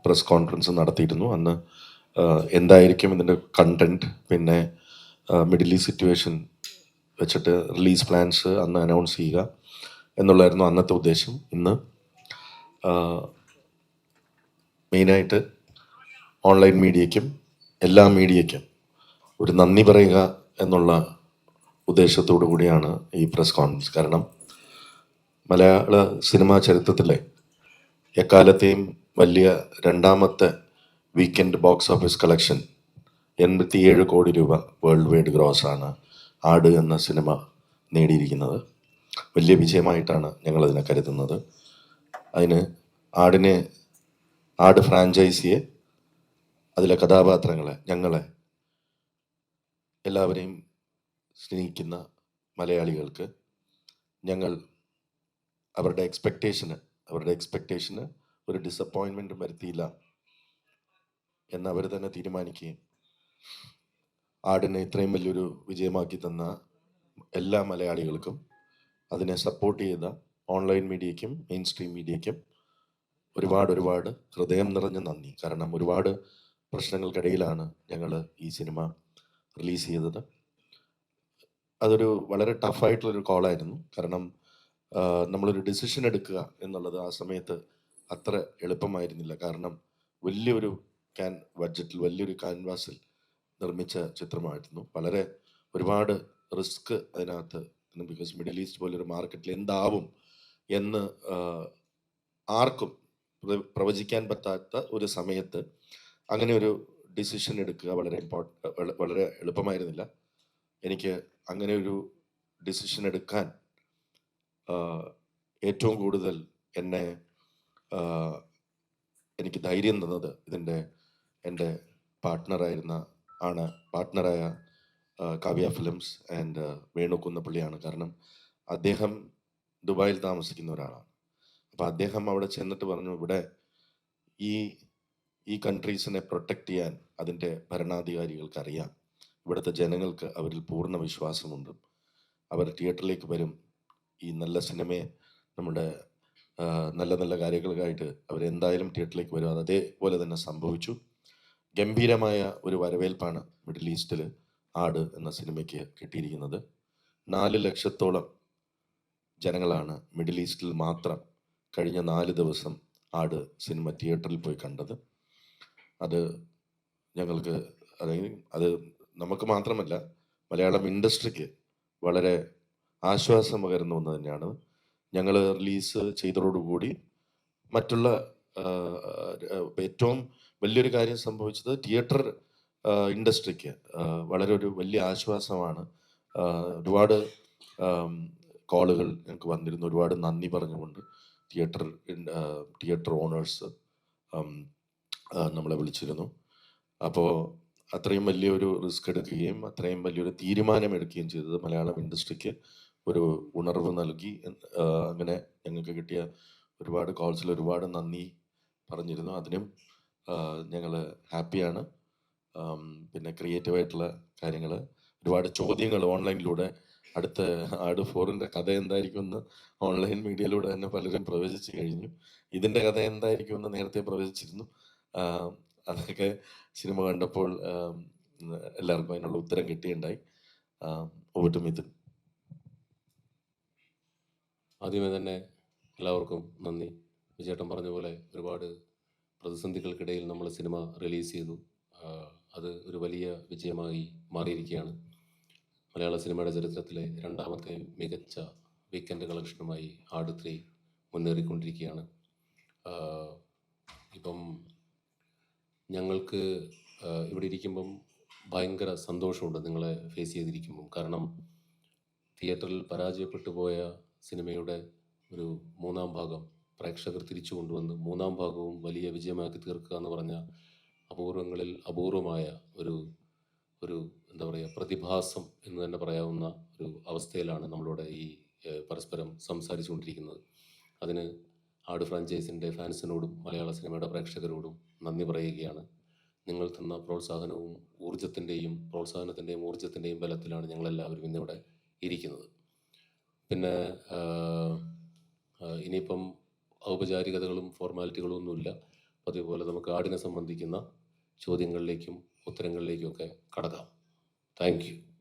Press conference നടത്തിയിരുന്നു. അന്ന് എന്തായിരിക്കും ഇതിൻ്റെ കണ്ടൻറ്റ്, പിന്നെ മിഡിൽ ഈസ്റ്റ് സിറ്റുവേഷൻ വെച്ചിട്ട് റിലീസ് പ്ലാൻസ് അന്ന് അനൗൺസ് ചെയ്യുക എന്നുള്ളായിരുന്നു അന്നത്തെ ഉദ്ദേശം. ഇന്ന് മെയിനായിട്ട് ഓൺലൈൻ മീഡിയയ്ക്കും എല്ലാ മീഡിയയ്ക്കും ഒരു നന്ദി പറയുക എന്നുള്ള ഉദ്ദേശത്തോടു കൂടിയാണ് ഈ പ്രസ് കോൺഫറൻസ്. കാരണം മലയാള സിനിമാ ചരിത്രത്തിലെ എക്കാലത്തെയും വലിയ രണ്ടാമത്തെ വീക്കെൻഡ് ബോക്സ് ഓഫീസ് കളക്ഷൻ 87 കോടി രൂപ വേൾഡ് വൈഡ് ഗ്രോസ് ആണ് ആട് എന്ന സിനിമ നേടിയിരിക്കുന്നത്. വലിയ വിജയമായിട്ടാണ് ഞങ്ങളതിനെ കരുതുന്നത്. അതിന് ആട് ഫ്രാഞ്ചൈസിയെ, അതിലെ കഥാപാത്രങ്ങളെ, ഞങ്ങളെ എല്ലാവരെയും സ്നേഹിക്കുന്ന മലയാളികൾക്ക് ഞങ്ങൾ അവരുടെ എക്സ്പെക്റ്റേഷന് ഒരു ഡിസപ്പോയിൻമെൻറ്റും വരുത്തിയില്ല എന്ന് അവർ തന്നെ തീരുമാനിക്കുകയും ആടിനെ ഇത്രയും വലിയൊരു വിജയമാക്കി തന്ന എല്ലാ മലയാളികൾക്കും അതിനെ സപ്പോർട്ട് ചെയ്ത ഓൺലൈൻ മീഡിയയ്ക്കും മെയിൻ സ്ട്രീം മീഡിയയ്ക്കും ഒരുപാട് ഹൃദയം നിറഞ്ഞ നന്ദി. കാരണം ഒരുപാട് പ്രശ്നങ്ങൾക്കിടയിലാണ് ഞങ്ങൾ ഈ സിനിമ റിലീസ് ചെയ്തത്. അതൊരു വളരെ ടഫായിട്ടുള്ളൊരു കോളായിരുന്നു. കാരണം നമ്മളൊരു ഡിസിഷൻ എടുക്കുക എന്നുള്ളത് ആ സമയത്ത് അത്ര എളുപ്പമായിരുന്നില്ല. കാരണം വലിയൊരു ബഡ്ജറ്റിൽ വലിയൊരു ക്യാൻവാസിൽ നിർമ്മിച്ച ചിത്രമായിരുന്നു. ഒരുപാട് റിസ്ക് അതിനകത്ത്. ബിക്കോസ് മിഡിൽ ഈസ്റ്റ് പോലൊരു മാർക്കറ്റിൽ എന്താവും എന്ന് ആർക്കും പ്രവചിക്കാൻ പറ്റാത്ത ഒരു സമയത്ത് അങ്ങനെ ഒരു ഡിസിഷൻ എടുക്കുക വളരെ എളുപ്പമായിരുന്നില്ല. എനിക്ക് അങ്ങനെ ഒരു ഡിസിഷൻ എടുക്കാൻ ഏറ്റവും കൂടുതൽ എനിക്ക് ധൈര്യം തന്നത് എൻ്റെ പാർട്ട്ണറായ കാവ്യ ഫിലിംസ് ആൻഡ് വേണു കുന്നപ്പള്ളിയാണ്. കാരണം അദ്ദേഹം ദുബായിൽ താമസിക്കുന്ന ഒരാളാണ്. അപ്പോൾ അദ്ദേഹം അവിടെ ചെന്നിട്ട് പറഞ്ഞു, ഇവിടെ ഈ കൺട്രീസിനെ പ്രൊട്ടക്റ്റ് ചെയ്യാൻ അതിൻ്റെ ഭരണാധികാരികൾക്ക് അറിയാം. ഇവിടുത്തെ ജനങ്ങൾക്ക് അവരിൽ പൂർണ്ണ വിശ്വാസമുണ്ട്. അവർ തിയേറ്ററിലേക്ക് വരും. ഈ നല്ല സിനിമയെ നമ്മുടെ നല്ല നല്ല കാര്യങ്ങൾക്കായിട്ട് അവരെന്തായാലും തിയേറ്ററിലേക്ക് വരും. അതേപോലെ തന്നെ സംഭവിച്ചു. ഗംഭീരമായ ഒരു വരവേൽപ്പാണ് മിഡിൽ ഈസ്റ്റിൽ ആട് എന്ന സിനിമയ്ക്ക് കിട്ടിയിരിക്കുന്നത്. 4 ലക്ഷത്തോളം ജനങ്ങളാണ് മിഡിൽ ഈസ്റ്റിൽ മാത്രം കഴിഞ്ഞ 4 ദിവസം ആട് സിനിമ തിയേറ്ററിൽ പോയി കണ്ടത്. അത് ഞങ്ങൾക്ക് അത് നമുക്ക് മാത്രമല്ല, മലയാളം ഇൻഡസ്ട്രിക്ക് വളരെ ആശ്വാസം പകരുന്ന ഒന്ന് തന്നെയാണ്. ഞങ്ങൾ റിലീസ് ചെയ്തതോടുകൂടി മറ്റുള്ള ഏറ്റവും വലിയൊരു കാര്യം സംഭവിച്ചത് തിയേറ്റർ ഇൻഡസ്ട്രിക്ക് വളരെ ഒരു വലിയ ആശ്വാസമാണ്. ഒരുപാട് കോളുകൾ ഞങ്ങൾക്ക് വന്നിരുന്നു. ഒരുപാട് നന്ദി പറഞ്ഞുകൊണ്ട് തിയേറ്റർ ഓണേഴ്സ് നമ്മളെ വിളിച്ചിരുന്നു. അപ്പോൾ അത്രയും വലിയൊരു റിസ്ക് എടുക്കുകയും അത്രയും വലിയൊരു തീരുമാനം എടുക്കുകയും ചെയ്തത് മലയാളം ഇൻഡസ്ട്രിക്ക് ഒരു ഉണർവ് നൽകി. അങ്ങനെ ഞങ്ങൾക്ക് കിട്ടിയ ഒരുപാട് കോൾസിൽ ഒരുപാട് നന്ദി പറഞ്ഞിരുന്നു. അതിനും ഞങ്ങൾ ഹാപ്പിയാണ്. പിന്നെ ക്രിയേറ്റീവായിട്ടുള്ള കാര്യങ്ങൾ, ഒരുപാട് ചോദ്യങ്ങൾ ഓൺലൈനിലൂടെ അടുത്ത ആട് 4ൻ്റെ കഥ എന്തായിരിക്കുമെന്ന് ഓൺലൈൻ മീഡിയയിലൂടെ തന്നെ പലരും പ്രവചിച്ചു കഴിഞ്ഞു. ഇതിൻ്റെ കഥ എന്തായിരിക്കുമെന്ന് നേരത്തെ പ്രവചിച്ചിരുന്നു. അതൊക്കെ സിനിമ കണ്ടപ്പോൾ എല്ലാവർക്കും അതിനുള്ള ഉത്തരം കിട്ടിയുണ്ടായി. Over to Mithun. ആദ്യമേ തന്നെ എല്ലാവർക്കും നന്ദി. വിജയേട്ടൻ പറഞ്ഞ പോലെ ഒരുപാട് പ്രതിസന്ധികൾക്കിടയിൽ നമ്മൾ സിനിമ റിലീസ് ചെയ്തു. അത് ഒരു വലിയ വിജയമായി മാറിയിരിക്കുകയാണ്. മലയാള സിനിമയുടെ ചരിത്രത്തിലെ രണ്ടാമത്തെ മികച്ച വീക്കെൻഡ് കളക്ഷനുമായി ആട് 3 മുന്നേറിക്കൊണ്ടിരിക്കുകയാണ്. ഇപ്പം ഞങ്ങൾക്ക് ഇവിടെ ഇരിക്കുമ്പം ഭയങ്കര സന്തോഷമുണ്ട് നിങ്ങളെ ഫേസ് ചെയ്തിരിക്കുമ്പം. കാരണം തിയേറ്ററിൽ പരാജയപ്പെട്ടു പോയ സിനിമയുടെ ഒരു 3-ാം ഭാഗം പ്രേക്ഷകർ തിരിച്ചു കൊണ്ടുവന്ന് 3-ാം ഭാഗവും വലിയ വിജയമാക്കി തീർക്കുക എന്ന് പറഞ്ഞ അപൂർവങ്ങളിൽ അപൂർവമായ ഒരു എന്താ പറയുക, പ്രതിഭാസം എന്ന് തന്നെ പറയാവുന്ന ഒരു അവസ്ഥയിലാണ് നമ്മളിവിടെ ഈ പരസ്പരം സംസാരിച്ചുകൊണ്ടിരിക്കുന്നത്. അതിന് ആട് ഫ്രാഞ്ചൈസിൻ്റെ ഫാൻസിനോടും മലയാള സിനിമയുടെ പ്രേക്ഷകരോടും നന്ദി പറയുകയാണ്. നിങ്ങൾ തന്ന പ്രോത്സാഹനത്തിൻ്റെയും ഊർജത്തിൻ്റെയും ബലത്തിലാണ് ഞങ്ങളെല്ലാവരും ഇന്നിവിടെ ഇരിക്കുന്നത്. പിന്നെ ഇനിയിപ്പം ഔപചാരികതകളും ഫോർമാലിറ്റികളും ഒന്നുമില്ല. അതുപോലെ നമുക്ക് ആടിനെ സംബന്ധിക്കുന്ന ചോദ്യങ്ങളിലേക്കും ഉത്തരങ്ങളിലേക്കും ഒക്കെ കടക്കാം. Thank you.